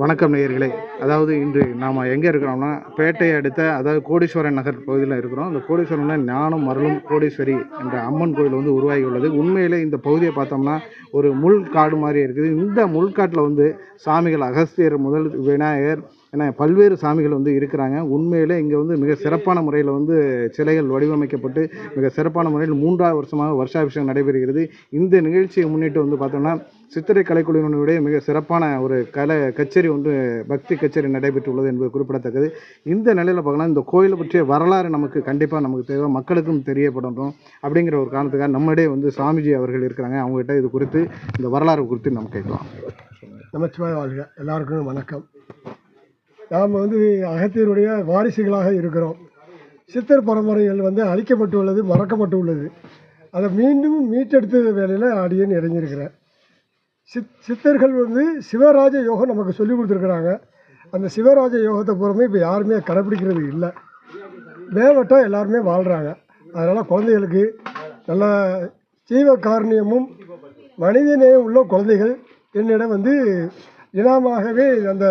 வணக்கம் நேயர்களே. அதாவது இன்று நாம் எங்கே இருக்கிறோம்னா, பேட்டையை அடுத்த அதாவது கோடீஸ்வரன் நகர் பகுதியில் இருக்கிறோம். அந்த கோடீஸ்வரனில் ஞானம் அருளும் கோடீஸ்வரி என்ற அம்மன் கோயில் வந்து உருவாகி உள்ளது. உண்மையிலே இந்த பகுதியை பார்த்தோம்னா ஒரு முள் காடு மாதிரி இருக்குது. இந்த முள்காட்டில் வந்து சாமிகள் அகஸ்தியர் முதல் விநாயகர் என பல்வேறு சாமிகள் வந்து இருக்கிறாங்க. உண்மையிலே இங்கே வந்து மிக சிறப்பான முறையில் வந்து சிலைகள் வடிவமைக்கப்பட்டு மிக சிறப்பான முறையில் 3வது வருஷமாக வருஷாபிஷேகம் நடைபெறுகிறது. இந்த நிகழ்ச்சியை முன்னிட்டு வந்து பார்த்தோம்னா சித்திரை கலைக்குழுவினுடைய மிக சிறப்பான ஒரு கச்சேரி ஒன்று பக்தி கச்சேரி நடைபெற்றுள்ளது என்பது குறிப்பிடத்தக்கது. இந்த நிலையில் பார்க்கலாம், இந்த கோயிலை பற்றிய வரலாறு கண்டிப்பாக நமக்கு தேவை, மக்களுக்கும் தெரியப்படணும். அப்படிங்கிற ஒரு காரணத்துக்காக நம்மிடையே வந்து சாமிஜி அவர்கள் இருக்கிறாங்க. அவங்ககிட்ட இது குறித்து இந்த வரலாறு குறித்து நம்ம கேட்கலாம். நமச்சிவாய வாழ்க. எல்லாருக்கும் வணக்கம். நாம் வந்து அகத்தியருடைய வாரிசுகளாக இருக்கிறோம். சித்தர் பரம்பரைகள் வந்து அழிக்கப்பட்டுள்ளது, மறக்கப்பட்டுள்ளது. அதை மீண்டும் மீட்டெடுத்த வேலையில் அடியேன் இறங்கியிருக்கிறேன். சித்தர்கள் வந்து சிவராஜ யோகம் நமக்கு சொல்லி கொடுத்துருக்குறாங்க. அந்த சிவராஜ யோகத்தை பூரமே இப்போ யாருமே கடைப்பிடிக்கிறது இல்லை. மேவட்டம் எல்லாருமே வாழ்கிறாங்க. அதனால் குழந்தைகளுக்கு நல்ல ஜீவ காரணியமும் மனிதநேயம் உள்ள குழந்தைகள் என்னிடம் வந்து இனாமாகவே அந்த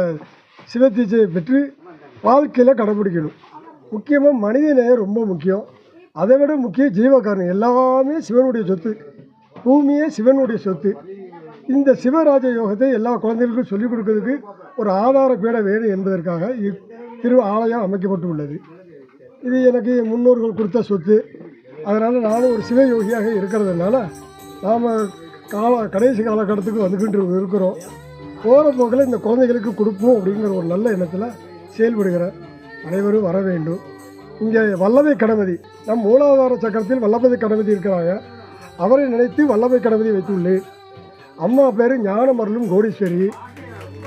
சிவத்தீட்சையை பெற்று வாழ்க்கையில் கடைப்பிடிக்கணும். முக்கியமாக மனிதநேயம் ரொம்ப முக்கியம். அதை விட முக்கியம் ஜீவகாரணம். எல்லாமே சிவனுடைய சொத்து, பூமியே சிவனுடைய சொத்து. இந்த சிவராஜ யோகத்தை எல்லா குழந்தைகளுக்கும் சொல்லிக் கொடுக்கறதுக்கு ஒரு ஆதார பீடம் வேணும் என்பதற்காக திரு ஆலயம் அமைக்கப்பட்டு உள்ளது. இது எனக்கு முன்னோர்கள் கொடுத்த சொத்து. அதனால் நானும் ஒரு சிவயோகியாக இருக்கிறதுனால நாம் கடைசி காலகட்டத்துக்கு வந்துக்கிட்டு இருக்கிறோம். போகிற போக்கில் இந்த குழந்தைகளுக்கு கொடுப்போம் அப்படிங்கிற ஒரு நல்ல எண்ணத்தில் செயல்படுகிறேன். அனைவரும் வர வேண்டும். இங்கே வல்லமை கணபதி, நம் மூலாதார சக்கரத்தில் வல்லமை கணபதி இருக்கிறாங்க. அவரை நினைத்து வல்லமை கணபதி வைத்துள்ளேன். அம்மா பேர் ஞானம் அருளும் கோடீஸ்வரி.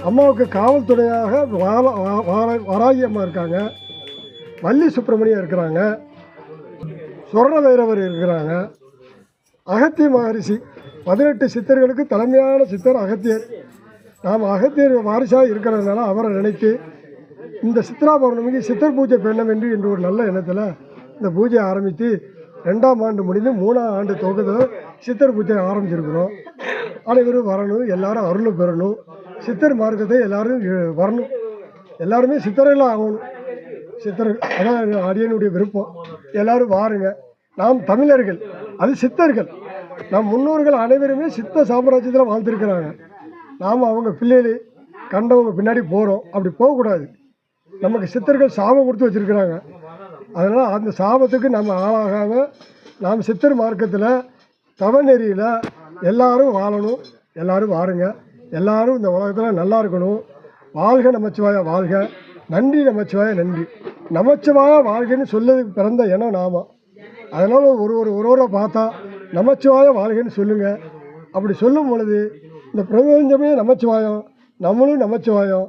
அம்மாவுக்கு காவல்துறையாக வராகி அம்மா இருக்காங்க, வள்ளி சுப்பிரமணியம் இருக்கிறாங்க, சொர்ண வைரவர் இருக்கிறாங்க. அகத்திய மகரிஷி 18 சித்தர்களுக்கு தலைமையான சித்தர் அகத்தியர். நாம் அகத்தியர் வாரிசாக இருக்கிறதுனால அவரை நினைத்து இந்த சித்ரா பௌர்ணமிக்கு சித்தர் பூஜை பண்ண வேண்டும் என்ற ஒரு நல்ல எண்ணத்தில் இந்த பூஜையை ஆரம்பித்து 2ஆம் ஆண்டு முடிந்து 3ஆம் ஆண்டு துவக்கத்தில் சித்தர் பூஜை ஆரம்பிச்சிருக்கிறோம். அனைவரும் வரணும், எல்லாரும் அருளும் பெறணும். சித்தர் மார்க்கத்தை எல்லாரும் வரணும். எல்லாருமே சித்தர்களாக ஆகணும். சித்தர் அதான் அடியனுடைய விருப்பம். எல்லாரும் வாருங்க. நாம் தமிழர்கள், அது சித்தர்கள். நம் முன்னோர்கள் அனைவருமே சித்த சாம்ராஜ்யத்தில் வாழ்ந்துருக்கிறாங்க. நாம் அவங்க பிள்ளைகள் கண்டவங்க பின்னாடி போகிறோம். அப்படி போகக்கூடாது. நமக்கு சித்தர்கள் சாபம் கொடுத்து வச்சுருக்கிறாங்க. அதனால் அந்த சாபத்துக்கு நம்ம ஆளாகாமல் நாம் சித்தர் மார்க்கத்தில் தவநெறியில் எல்லாரும் வாழணும். எல்லாரும் வாருங்க. எல்லாரும் இந்த உலகத்தில் நல்லா இருக்கணும். வாழ்க நமச்சிவாய வாழ்க. நன்றி நமச்சிவாய நன்றி. நமச்சிவாய வாழ்கன்னு சொல்லதுக்கு பிறந்த இனம் நாம. அதனால் ஒருவரை பார்த்தா நமச்சிவாய வாழ்கன்னு சொல்லுங்கள். அப்படி சொல்லும் பொழுது இந்த பிரபஞ்சமே நமச்சிவாயம், நம்மளும் நமச்சிவாயம்,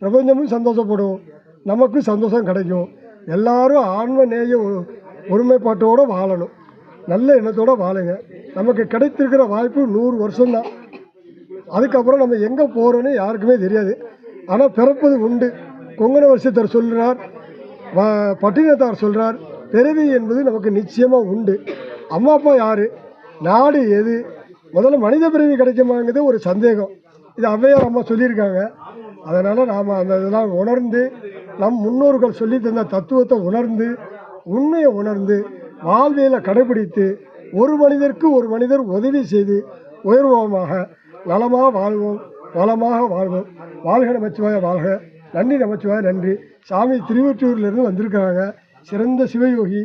பிரபஞ்சமும் சந்தோஷப்படும், நமக்கும் சந்தோஷம் கிடைக்கும். எல்லாரும் ஆன்ம நேய ஒருமைப்பாட்டோடு வாழணும். நல்ல எண்ணத்தோடு வாழுங்க. நமக்கு கிடைத்திருக்கிற வாய்ப்பு 100 வருஷம்தான். அதுக்கப்புறம் நம்ம எங்கே போகிறோன்னு யாருக்குமே தெரியாது. ஆனால் பிறப்பது உண்டு. கொங்கண வருஷத்தர் சொல்கிறார், பட்டினத்தார் சொல்கிறார், பிறவி என்பது நமக்கு நிச்சயமாக உண்டு. அம்மா அப்பா யார், நாடு எது, முதல்ல மனித பிறவி கிடைக்குமாங்கிறது ஒரு சந்தேகம். இது ஔவையார் அம்மா சொல்லியிருக்காங்க. அதனால் நாம் அந்த இதெல்லாம் உணர்ந்து நம் முன்னோர்கள் சொல்லி தந்த தத்துவத்தை உணர்ந்து உண்மையை உணர்ந்து வாழ்வியலை கடைபிடித்து ஒரு மனிதருக்கு ஒரு மனிதர் உதவி செய்து உயர்வோமாக, நலமாக வாழ்வோம், வளமாக வாழ்வோம். வாழ்க நமச்சிவாய வாழ்க. நன்றி நமச்சிவாய நன்றி. சாமி திருவொற்றியூர்லேருந்து வந்திருக்கிறாங்க. சிறந்த சிவயோகி.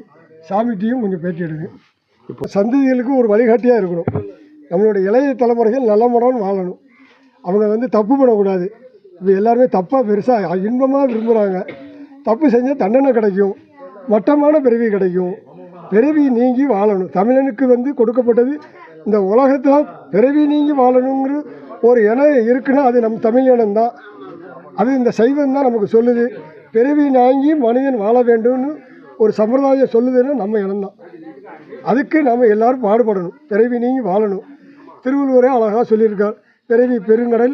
சாமிகிட்டையும் கொஞ்சம் பேட்டி எடுங்க. இப்போ சந்ததிகளுக்கு ஒரு வழிகாட்டியாக இருக்கணும். நம்மளுடைய இளைய தலைமுறைகள் நல்ல முறைன்னு வாழணும். அவங்க வந்து தப்பு பண்ணக்கூடாது. இப்போ எல்லாருமே தப்பாக பெருசாக இன்பமாக விரும்புகிறாங்க. தப்பு செஞ்சால் தண்டனை கிடைக்கும், மட்டமான பிறவி கிடைக்கும். பிறவி நீங்கி வாழணும். தமிழனுக்கு வந்து கொடுக்கப்பட்டது இந்த உலகத்தில் பிறவி நீங்கி வாழணுங்கிற ஒரு இனம் இருக்குன்னா அது நம் தமிழ் இனம்தான். அது இந்த சைவம் தான் நமக்கு சொல்லுது. பிறவி நீங்கி மனிதன் வாழ வேண்டும்னு ஒரு சம்பிரதாயம் சொல்லுதுன்னா நம்ம இனம்தான். அதுக்கு நம்ம எல்லோரும் பாடுபடணும். பிறவி நீங்கி வாழணும். திருவள்ளுவரே அழகாக சொல்லியிருக்கார், பிறவி பெருங்கடல்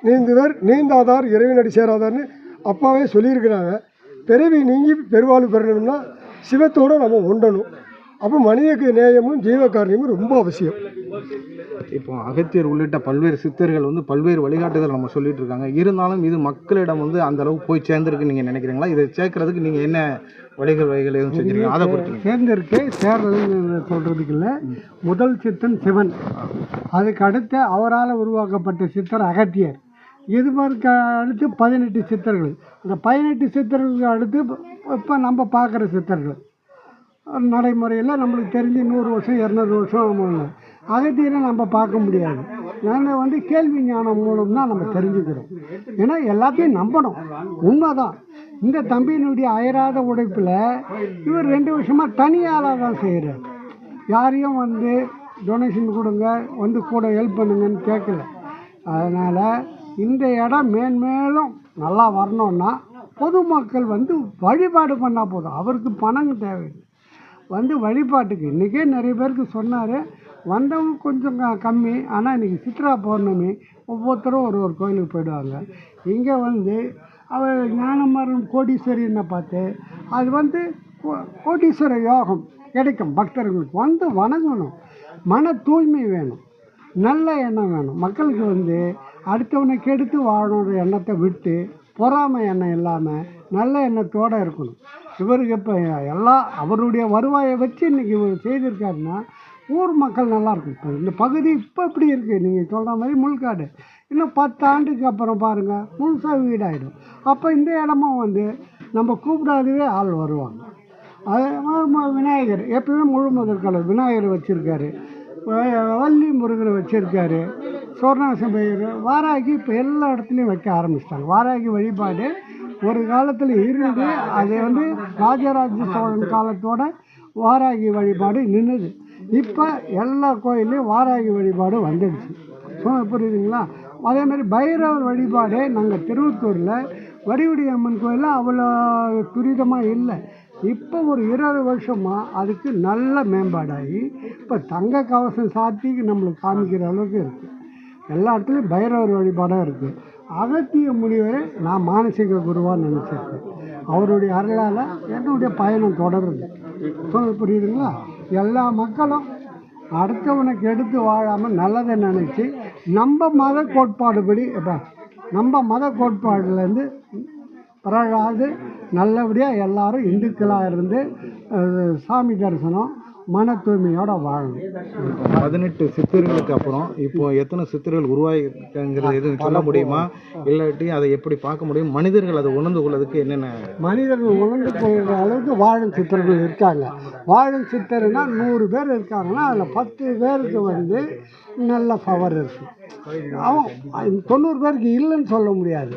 நீந்துவர் நீந்தாதார் இறைவனடி சேராதார்னு அப்பாவே சொல்லியிருக்கிறாங்க. பிறவி நீங்கி பெருவாழ்வு பெறணும்னா சிவத்தோடு நம்ம உண்டணும். அப்போ மனிதக்கு நேயமும் ஜீவகாரணியமும் ரொம்ப அவசியம். இப்போ அகத்தியர் உள்ளிட்ட பல்வேறு சித்தர்கள் வந்து பல்வேறு வழிகாட்டுதல் நம்ம சொல்லிட்டு இருக்காங்க. இருந்தாலும் இது மக்களிடம் வந்து அந்த அளவுக்கு போய் சேர்ந்துருக்குன்னு நீங்கள் நினைக்கிறீங்களா? இதை சேர்க்கறதுக்கு நீங்கள் என்ன வழிகள் எதுவும் செஞ்சுருக்கீங்க? அதை பொறுத்து சேர்ந்திருக்கு. சேர்றதுன்னு சொல்கிறதுக்கு இல்லை. முதல் சித்தன் சிவன், அதுக்கு அடுத்து அவரால் உருவாக்கப்பட்ட சித்தர் அகத்தியர், இதுவருக்கு அடுத்து 18 சித்தர்கள். இந்த 18 சித்தர்களுக்கு அடுத்து இப்போ நம்ம பார்க்குற சித்தர்கள் நடைமுறையில் நம்மளுக்கு தெரிஞ்சு 100 வருஷம் 200 வருஷம் அகத்தியரை நம்ம பார்க்க முடியாது. நாங்கள் வந்து கேள்வி ஞானம் மூலம் தான் நம்ம தெரிஞ்சுக்கிறோம். ஏன்னா எல்லாத்தையும் நம்பணும். உண்மைதான். இந்த தம்பியினுடைய அயராத உழைப்பில் இவர் 2 வருஷமாக தனியாளாக தான் செய்கிறார். யாரையும் வந்து டொனேஷன் கொடுங்க, வந்து கூட ஹெல்ப் பண்ணுங்கன்னு கேட்கல. அதனால் இந்த இடம் மேன்மேலும் நல்லா வரணுன்னா பொதுமக்கள் வந்து வழிபாடு பண்ணால் போதும். அவருக்கு பணம் தேவையில்லை. வந்து வழிபாட்டுக்கு இன்றைக்கே நிறைய பேருக்கு சொன்னார். வந்தவங்க கொஞ்சம் கம்மி. ஆனால் இன்றைக்கி சித்ரா பௌர்ணமி, ஒவ்வொருத்தரும் ஒரு கோயிலுக்கு போயிடுவாங்க. இங்கே வந்து அவர் ஞானமரம் கோடீஸ்வரின்னு பார்த்து அது வந்து கோடீஸ்வர யோகம் கிடைக்கும். பக்தர்களுக்கு வந்து வணங்கணும். மன தூய்மை வேணும், நல்ல எண்ணம் வேணும். மக்களுக்கு வந்து அடுத்தவனை கெடுத்து வாழணுன்ற எண்ணத்தை விட்டு பொறாமை எண்ணம் இல்லாமல் நல்ல எண்ணத்தோடு இருக்கணும். இவருக்கு இப்போ எல்லாம் அவருடைய வருவாயை வச்சு இன்றைக்கி இவர் செய்திருக்காருன்னா ஊர் மக்கள் நல்லாயிருக்கும். இப்போ இந்த பகுதி இப்போ இப்படி இருக்குது. நீங்கள் சொல்கிற மாதிரி முள்காடு இன்னும் 10 ஆண்டுக்கு அப்புறம் பாருங்கள் முழுசாக வீடாகிடும். அப்போ இந்த இடமும் வந்து நம்ம கூப்பிடாதவே ஆள் வருவாங்க. அது விநாயகர் எப்பவுமே முழு முதல் கலர் விநாயகர் வச்சுருக்காரு, வள்ளி முருகனை வச்சுருக்காரு, சொர்ணாசம்பையர், வாராகி இப்போ எல்லா இடத்துலையும் வைக்க ஆரம்பிச்சிட்டாங்க. வாராகி வழிபாடு ஒரு காலத்தில் இருந்து அது வந்து ராஜராஜ சோழன் காலத்தோட வாராகி வழிபாடு நின்றுது. இப்போ எல்லா கோயிலையும் வாராகி வழிபாடு வந்துடுச்சு. புரியுதுங்களா? அதேமாதிரி பைரவர் வழிபாடு நாங்கள் திருவத்தூரில் வடிவுடி அம்மன் கோயிலில் அவ்வளோ துரிதமாக இல்லை. இப்போ ஒரு 20 வருஷமாக அதுக்கு நல்ல மேம்பாடாகி இப்போ தங்க கவசம் சாத்தி நம்மளுக்கு காமிக்கிற அளவுக்கு இருக்குது. எல்லா இடத்துலையும் பைரவர் வழிபாடாக இருக்குது. அகத்திய முனிவரை நான் மானசீக குருவாக நினச்சிருக்கேன். அவருடைய அருளால் என்னுடைய பயணம் தொடருது. புரியுதுங்களா? எல்லா மக்களும் அடுத்தவனுக்கு எடுத்து வாழாமல் நல்லதை நினச்சி நம்ம மத கோட்பாடுபடி நம்ம மத கோட்பாடுலேருந்து பிறகாது நல்லபடியாக எல்லாரும் இந்துக்களாக இருந்து சாமி தரிசனம் மன தூய்மையோடு வாழணும். 18 சித்தர்களுக்கு அப்புறம் இப்போ எத்தனை சித்தர்கள் உருவாகிங்கிறது எதுவும் சொல்ல முடியுமா? இல்லாட்டி அதை எப்படி பார்க்க முடியும்? மனிதர்கள் அதை உணர்ந்து கொள்வதற்கு என்னென்ன? மனிதர்கள் உணர்ந்து கொள்கிற அளவுக்கு வாழும் சித்தர்கள் இருக்காங்க. வாழும் சித்தர்னா 100 பேர் இருக்காங்கன்னா அதில் 10 பேருக்கு வந்து நல்ல பவர் இருக்குது. அவன் 90 பேருக்கு இல்லைன்னு சொல்ல முடியாது.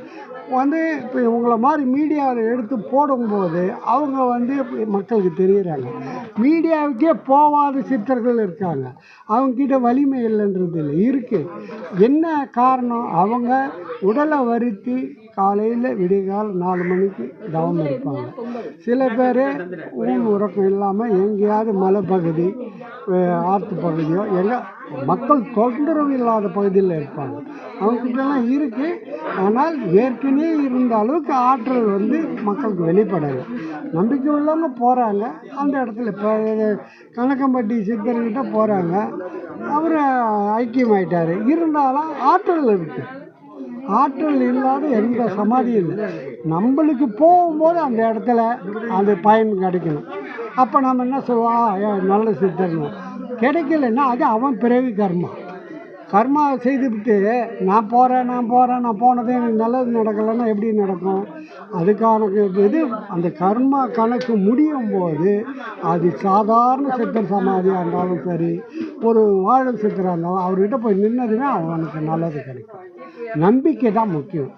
வந்து இப்போ இவங்களை மாதிரி மீடியாவில் எடுத்து போடும்போது அவங்க வந்து மக்களுக்கு தெரிகிறாங்க. மீடியாவுக்கே போகாத சித்தர்கள் இருக்காங்க. அவங்கக்கிட்ட வலிமை இல்லைன்றது இல்லை, இருக்குது. என்ன காரணம்? அவங்க உடலை வருத்தி காலையில் விடிகால் 4 மணிக்கு தவம் இருப்பாங்க. சில பேர் உறக்கம் இல்லாமல் எங்கேயாவது மலைப்பகுதி ஆற்று பகுதியோ எங்கே மக்கள் தொந்தரவு இல்லாத பகுதியில் இருப்பாங்க. அவங்கக்கிட்டலாம் இருக்குது. ஆனால் ஏற்கனவே இருந்த அளவுக்கு ஆற்றல் வந்து மக்களுக்கு வெளிப்படலை. நம்பிக்கை உள்ளவங்க போகிறாங்க அந்த இடத்துல. இப்போ கணக்கம்பட்டி சித்தர்கிட்ட போகிறாங்க, அவர் ஐக்கியமாயிட்டார். இருந்தாலும் ஆற்றல் இருக்குது. ஆற்றல் இல்லாத எந்த சமாதியும் இல்லை. நம்மளுக்கு போகும்போது அந்த இடத்துல அந்த பயன் கிடைக்கணும். அப்போ நம்ம என்ன சொல்லுவோம்? நல்ல சித்தர்னு. கிடைக்கலன்னா அது அவன் பிறவி கர்மா செய்துவிட்டு நான் போனதே எனக்கு நல்லது நடக்கலைன்னா எப்படி நடக்கும்? அதுக்கான இது அந்த கர்மா கணக்கு முடியும் போது அது சாதாரண சித்தர் சமாதியாக இருந்தாலும் சரி, ஒரு வாழும் சித்தராக இருந்தாலும் அவர்கிட்ட போய் நின்னதுன்னா அவனுக்கு நல்லது கிடைக்கும். நம்பிக்கை தான் முக்கியம்.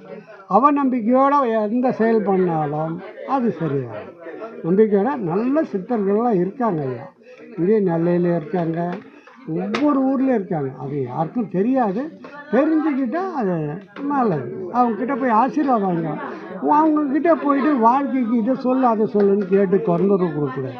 அவநம்பிக்கையோடு எந்த செயல் பண்ணாலும் அது சரியாகும். நம்பிக்கையோட நல்ல சித்தர்கள்லாம் இருக்காங்க ஐயா. இதே நெல்லையில் இருக்காங்க, ஒவ்வொரு ஊர்லேயும் இருக்காங்க. அது யாருக்கும் தெரியாது. தெரிஞ்சுக்கிட்டால் அது நல்லது. அவங்கக்கிட்ட போய் ஆசீர்வாதம் வாங்க. அவங்கக்கிட்ட போயிட்டு வாழ்க்கைக்கு இதை சொல்லு அதை சொல்லுன்னு கேட்டு தொந்தரவு கொடுக்கூடாது.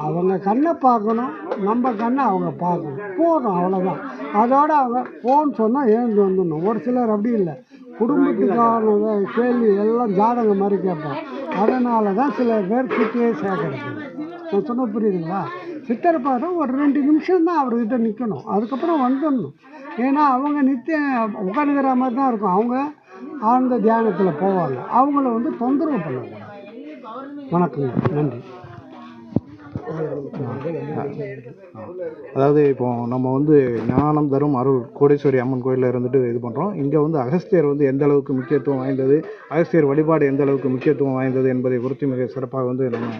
அவங்க கண்ணை பார்க்கணும், நம்ம கண்ணை அவங்க பார்க்கணும். போதும், அவ்வளோதான். அதோடு அவங்க ஃபோன் சொன்னால் ஏந்து வந்துடணும். ஒரு சிலர் அப்படி இல்லை, குடும்பத்துக்கான கேள்வி எல்லாம் ஜாதகம் மாதிரி கேட்போம். அதனால தான் சில பேர் கிட்டே சேர்க்கறது. நான் சொன்ன புரியுதுங்களா? சித்தரை பார்த்தா ஒரு 2 நிமிஷம் தான் அவர்கிட்ட நிற்கணும். அதுக்கப்புறம் வந்துடணும். ஏன்னா அவங்க நித்தியம் உட்காந்துக்கிற மாதிரி தான் இருக்கும். அவங்க ஆழ்ந்த தியானத்தில் போவாங்க. அவங்கள வந்து தொந்தரவு பண்ணக்கூடாது. வணக்கங்க, நன்றி. அதாவது இப்போ நம்ம வந்து ஞானம் தரும் அருள் கோடீஸ்வரி அம்மன் கோயிலில் இருந்துட்டு இது பண்ணுறோம். இங்கே வந்து அகஸ்தியர் வந்து எந்த அளவுக்கு முக்கியத்துவம் வாய்ந்தது, அகஸ்தியர் வழிபாடு எந்த அளவுக்கு முக்கியத்துவம் வாய்ந்தது என்பதை குறித்து மிக சிறப்பாக வந்து நம்ம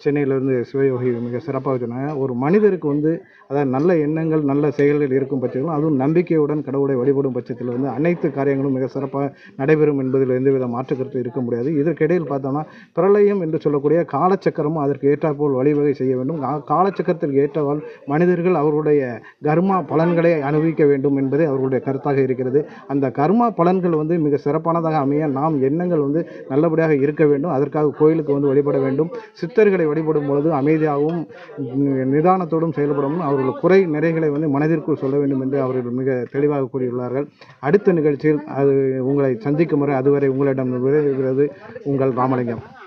சென்னையிலேருந்து சிவயோகி மிக சிறப்பாக சொன்னாங்க. ஒரு மனிதருக்கு வந்து அதாவது நல்ல எண்ணங்கள் நல்ல செயல்கள் இருக்கும் பட்சத்திலும் அதுவும் நம்பிக்கையுடன் கடவுளை வழிபடும் பட்சத்தில் வந்து அனைத்து காரியங்களும் மிக சிறப்பாக நடைபெறும் என்பதில் எந்தவித மாற்று கருத்து இருக்க முடியாது. இதற்கிடையில் பார்த்தோம்னா பிரளயம் என்று சொல்லக்கூடிய காலச்சக்கரமும் அதற்கு ஏற்றாற்போல் வழிவகை செய்ய வேண்டும். காலச்சக்கரத்திற்கு ஏற்றவால் மனிதர்கள் அவர்களுடைய கர்மா பலன்களை அனுபவிக்க வேண்டும் என்பதே அவர்களுடைய கருத்தாக இருக்கிறது. அந்த கர்மா பலன்கள் வந்து மிக சிறப்பானதாக அமைய நாம் எண்ணங்கள் வந்து நல்லபடியாக இருக்க வேண்டும். அதற்காக கோயிலுக்கு வந்து வழிபட வேண்டும். சித்தர்களை வழிபடும் பொழுது அமைதியாகவும் நிதானத்தோடும் செயல்படவும் அவர்கள் குறை நிறைகளை வந்து மனதிற்குள் சொல்ல வேண்டும் என்று அவர்கள் மிக தெளிவாக கூறியுள்ளார்கள். அடுத்த நிகழ்ச்சியில் அது உங்களை சந்திக்கும் வரை அதுவரை உங்களிடம் விடைபெறுகிறது உங்கள் ராமலிங்கம்.